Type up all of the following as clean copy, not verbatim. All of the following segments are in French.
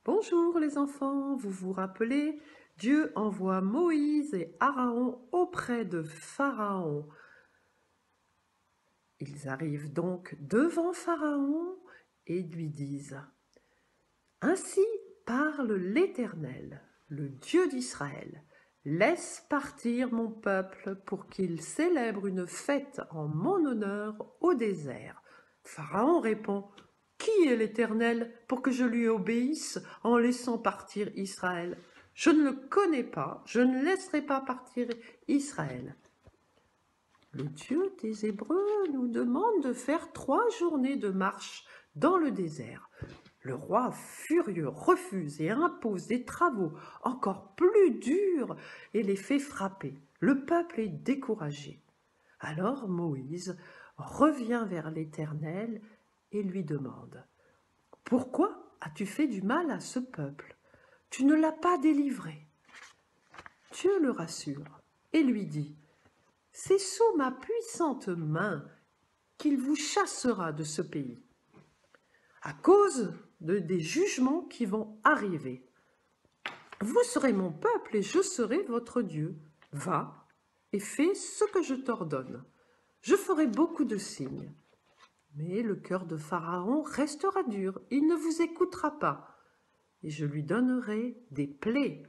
Bonjour les enfants, vous vous rappelez, Dieu envoie Moïse et Aaron auprès de Pharaon. Ils arrivent donc devant Pharaon et lui disent « Ainsi parle l'Éternel, le Dieu d'Israël. Laisse partir mon peuple pour qu'il célèbre une fête en mon honneur au désert. » Pharaon répond « Qui est l'Éternel pour que je lui obéisse en laissant partir Israël? Je ne le connais pas, je ne laisserai pas partir Israël. » Le Dieu des Hébreux nous demande de faire 3 journées de marche dans le désert. Le roi furieux refuse et impose des travaux encore plus durs et les fait frapper. Le peuple est découragé. Alors Moïse revient vers l'Éternel et lui demande « Pourquoi as-tu fait du mal à ce peuple? Tu ne l'as pas délivré. » Dieu le rassure et lui dit « C'est sous ma puissante main qu'il vous chassera de ce pays, à cause des jugements qui vont arriver. Vous serez mon peuple et je serai votre Dieu. Va et fais ce que je t'ordonne. Je ferai beaucoup de signes. » Mais le cœur de Pharaon restera dur, il ne vous écoutera pas, et je lui donnerai des plaies.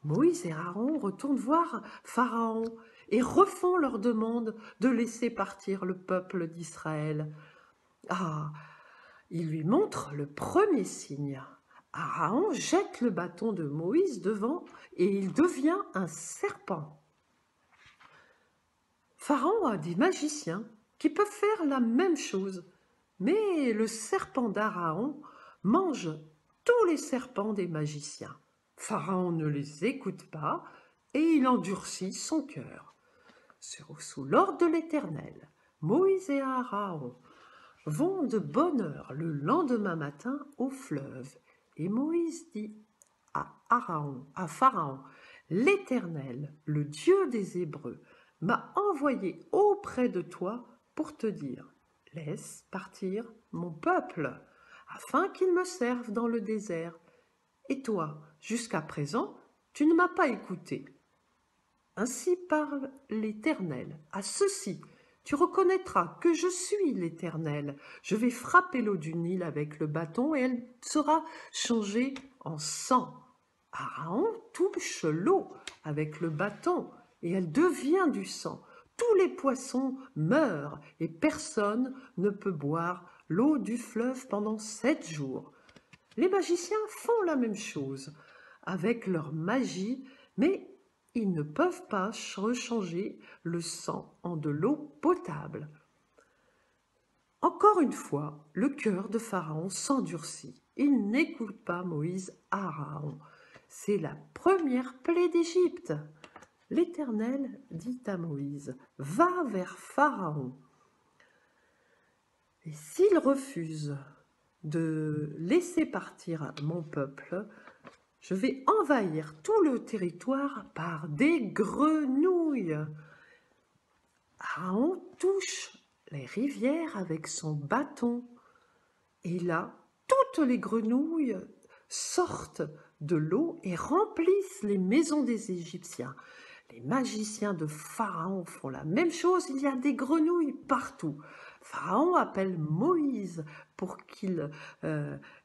Moïse et Aaron retournent voir Pharaon et refont leur demande de laisser partir le peuple d'Israël. Ils lui montrent le premier signe. Aaron jette le bâton de Moïse devant et il devient un serpent. Pharaon a des magiciens qui peuvent faire la même chose, mais le serpent d'Aaron mange tous les serpents des magiciens. Pharaon ne les écoute pas et il endurcit son cœur. Sous l'ordre de l'Éternel, Moïse et Aaron vont de bonne heure le lendemain matin au fleuve. Et Moïse dit à Pharaon, « L'Éternel, le Dieu des Hébreux, m'a envoyé auprès de toi pour te dire, laisse partir mon peuple, afin qu'il me serve dans le désert. Et toi, jusqu'à présent, tu ne m'as pas écouté. Ainsi parle l'Éternel. À ceci, tu reconnaîtras que je suis l'Éternel. Je vais frapper l'eau du Nil avec le bâton et elle sera changée en sang. Aaron touche l'eau avec le bâton et elle devient du sang. Tous les poissons meurent et personne ne peut boire l'eau du fleuve pendant 7 jours. Les magiciens font la même chose avec leur magie, mais ils ne peuvent pas rechanger le sang en de l'eau potable. Encore une fois, le cœur de Pharaon s'endurcit. Il n'écoute pas Moïse et Aaron. C'est la première plaie d'Égypte. L'Éternel dit à Moïse, « Va vers Pharaon. Et s'il refuse de laisser partir mon peuple, je vais envahir tout le territoire par des grenouilles. » Aaron touche les rivières avec son bâton. Et là, toutes les grenouilles sortent de l'eau et remplissent les maisons des Égyptiens. Les magiciens de Pharaon font la même chose, il y a des grenouilles partout. Pharaon appelle Moïse pour qu'il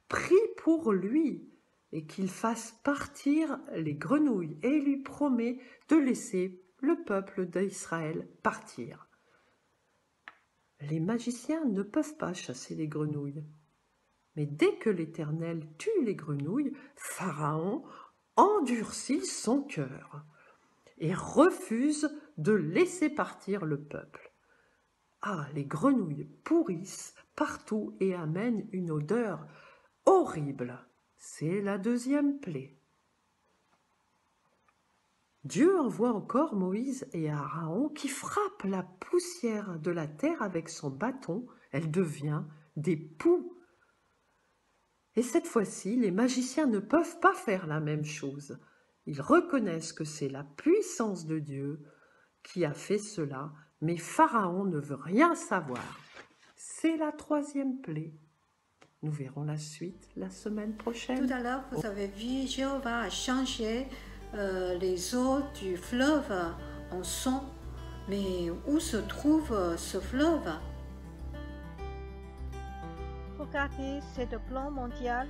prie pour lui et qu'il fasse partir les grenouilles, et il lui promet de laisser le peuple d'Israël partir. Les magiciens ne peuvent pas chasser les grenouilles. Mais dès que l'Éternel tue les grenouilles, Pharaon endurcit son cœur et refuse de laisser partir le peuple. Les grenouilles pourrissent partout et amènent une odeur horrible. C'est la deuxième plaie. Dieu envoie encore Moïse et Aaron qui frappent la poussière de la terre avec son bâton. Elle devient des poux. Et cette fois-ci, les magiciens ne peuvent pas faire la même chose. Ils reconnaissent que c'est la puissance de Dieu qui a fait cela, mais Pharaon ne veut rien savoir. C'est la troisième plaie. Nous verrons la suite la semaine prochaine. Tout à l'heure, vous avez vu, Jéhovah a changé les eaux du fleuve en sang. Mais où se trouve ce fleuve? Regardez cette plan mondial.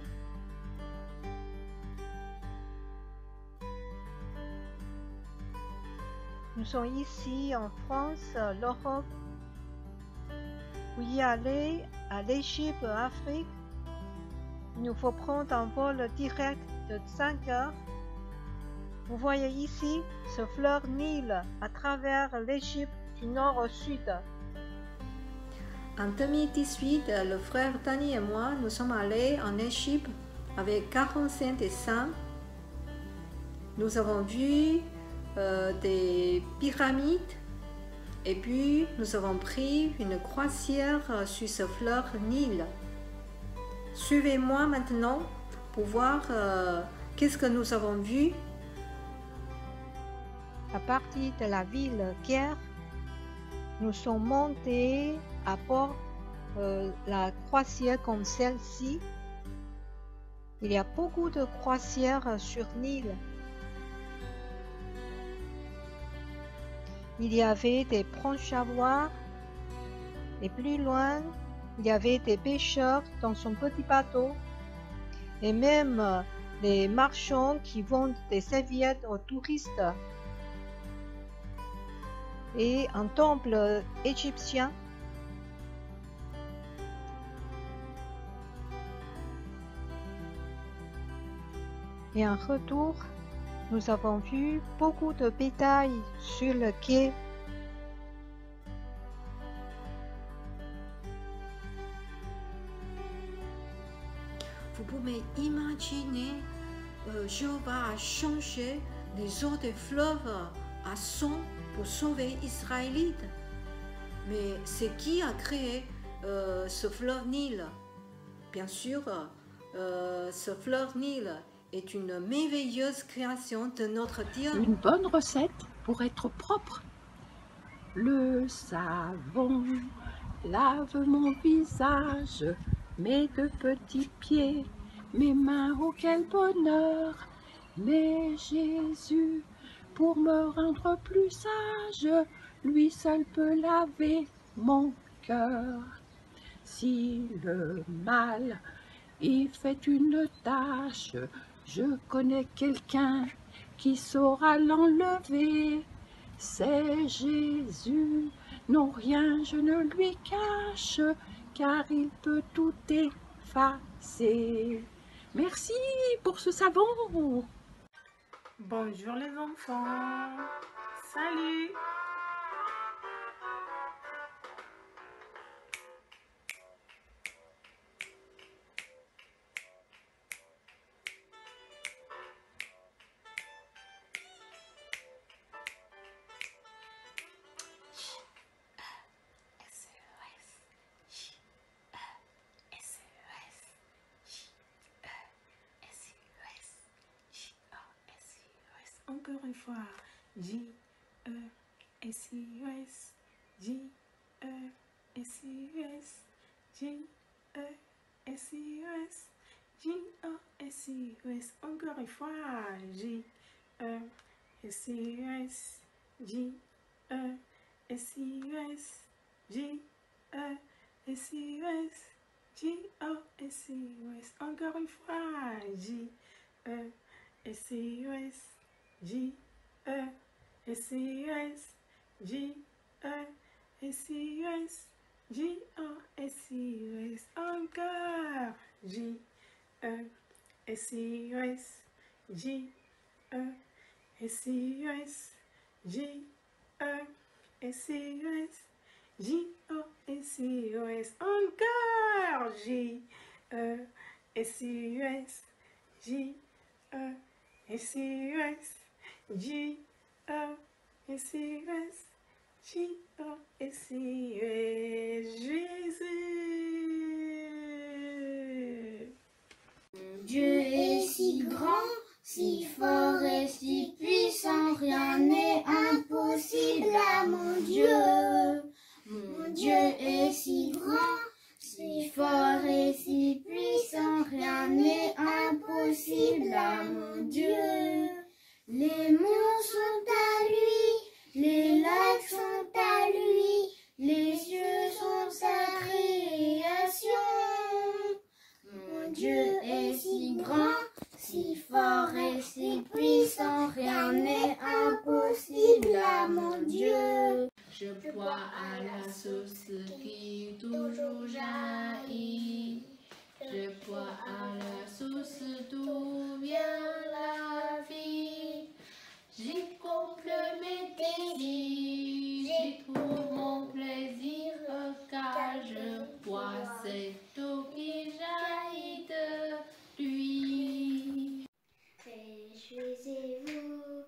Nous sommes ici en France, l'Europe. Pour y aller à l'Égypte, Afrique, il nous faut prendre un vol direct de 5 heures. Vous voyez ici ce fleuve Nil à travers l'Égypte du nord au sud. En 2018, le frère Danny et moi, nous sommes allés en Égypte avec 45 dessins. Nous avons vu des pyramides et puis nous avons pris une croisière sur ce fleuve Nil. Suivez-moi maintenant pour voir qu'est-ce que nous avons vu. À partir de la ville Caire, nous sommes montés à bord la croisière comme celle-ci. Il y a beaucoup de croisières sur l'île. Il y avait des planches à voile et plus loin, il y avait des pêcheurs dans son petit bateau et même des marchands qui vendent des serviettes aux touristes. Et un temple égyptien. Et en retour, nous avons vu beaucoup de bétail sur le quai. Vous pouvez imaginer, Jéhovah a changé les eaux des fleuves à sang pour sauver Israélites. Mais c'est qui a créé ce fleuve Nil? Bien sûr, ce fleuve Nil est une merveilleuse création de notre Dieu. Une bonne recette pour être propre. Le savon lave mon visage, mes deux petits pieds, mes mains, oh quel bonheur. Mais Jésus, pour me rendre plus sage, lui seul peut laver mon cœur. Si le mal y fait une tâche, je connais quelqu'un qui saura l'enlever. C'est Jésus, non rien je ne lui cache, car il peut tout effacer. Merci pour ce savon. Bonjour les enfants, salut. Encore une fois, J-E-S-I-U-S, J-E-S-I-U-S, J-E-S-I-U-S, J-O-S-I-U-S. Encore une fois, J-E-S-I-U-S, J-E-S-I-U-S, J-E-S-I-U-S, J-O-S-I-U-S. Encore une fois, J-E-S-I-U-S. J-E-S-I-U-S, J-E-S-I-U-S, J-O-S-I-U-S. Encore. J-E-S-I-U-S, J-E-S-I-U-S, J-E-S-I-U-S, J-O-S-I-U-S. Encore. J-E-S-I-U-S, J-E-S-I-U-S, J-O-S-I-U-S, J-O-S-I-U-S, Jésus. Dieu est si grand, si fort et si puissant, rien n'est impossible à mon Dieu. Mon Dieu est si grand, si fort et si puissant. rien n'est impossible à mon Dieu. Les monts sont à lui, les lacs sont à lui, les cieux sont sa création. Mon Dieu est si grand, si fort et si puissant, rien n'est impossible à mon Dieu. Je bois à la source qui toujours jaillit. Je bois à la source d'où vient la vie. J'y comble mes désirs, j'y trouve mon plaisir, car je bois cette eau qui jaillit de lui. Réjouissez-vous,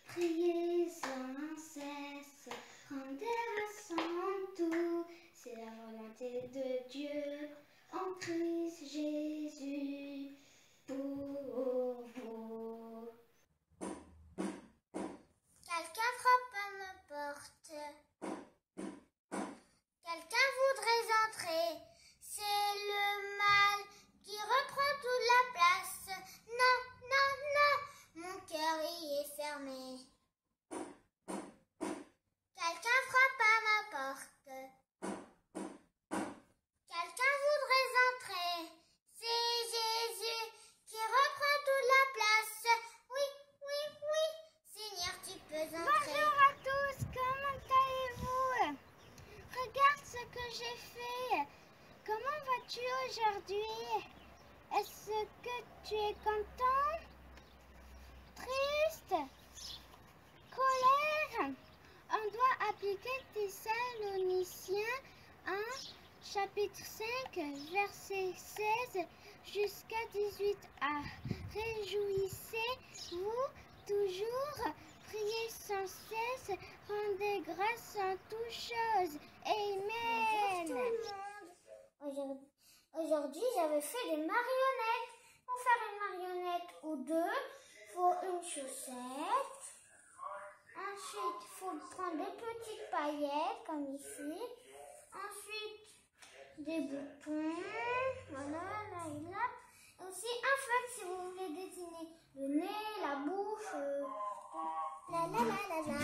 priez sans cesse, rendez grâce en tout, c'est la volonté de Dieu en Christ Jésus pour vous. Quelqu'un frappe à ma porte. Quelqu'un voudrait entrer. C'est le mal qui reprend toute la place. Non, non, non, mon cœur y est fermé. Quelqu'un frappe à ma porte. Quelqu'un voudrait entrer. C'est Jésus qui reprend toute la place. Oui, oui, oui, Seigneur, tu peux entrer. Bonjour à tous, comment allez-vous? Regarde ce que j'ai fait. Comment vas-tu aujourd'hui? Est-ce que tu es content? Triste? Colère? On doit appliquer Thessaloniciens 1, chapitre 5, verset 16 jusqu'à 18a. Réjouissez-vous toujours, priez sans cesse, rendez grâce en toutes choses. Amen. Bonjour tout le monde. Aujourd'hui, j'avais fait des marionnettes. Pour faire une marionnette ou deux, il faut une chaussette. Ensuite, il faut prendre des petites paillettes, comme ici. Ensuite, des boutons. Voilà, là et là. Et aussi un feutre si vous voulez dessiner le nez, la bouche. La la la la la.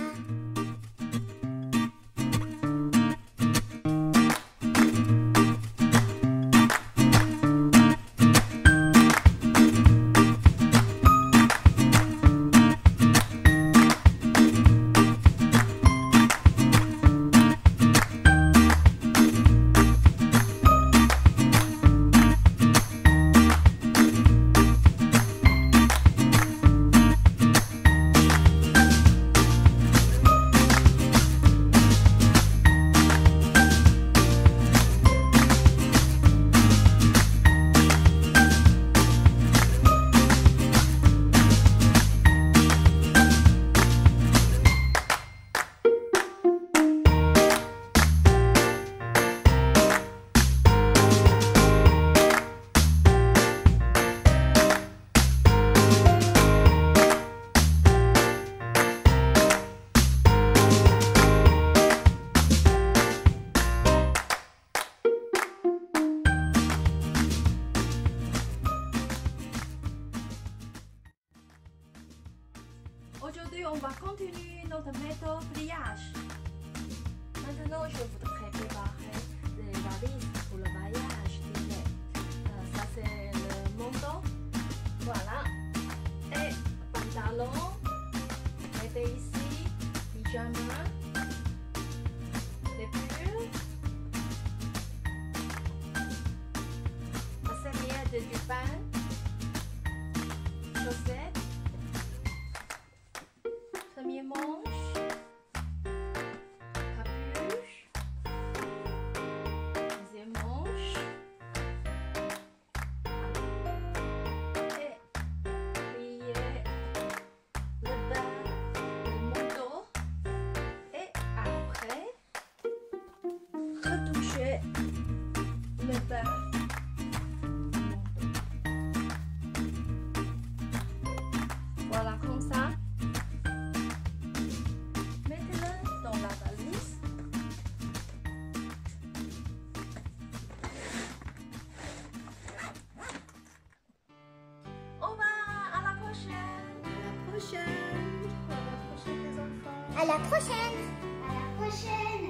Aujourd'hui, on va continuer notre méthode pliage. Maintenant, je voudrais préparer les valises pour le voyage d'hiver. Ça, c'est le manteau. Voilà. Et pantalon. Mettez ici. Pyjama. Les pulls. La serviette du pain. Chaussettes. Premier manche, capuche, deuxième manche, et plier le bas du manteau, et après retoucher le bas du manteau. Voilà, comme ça. À la prochaine. À la prochaine.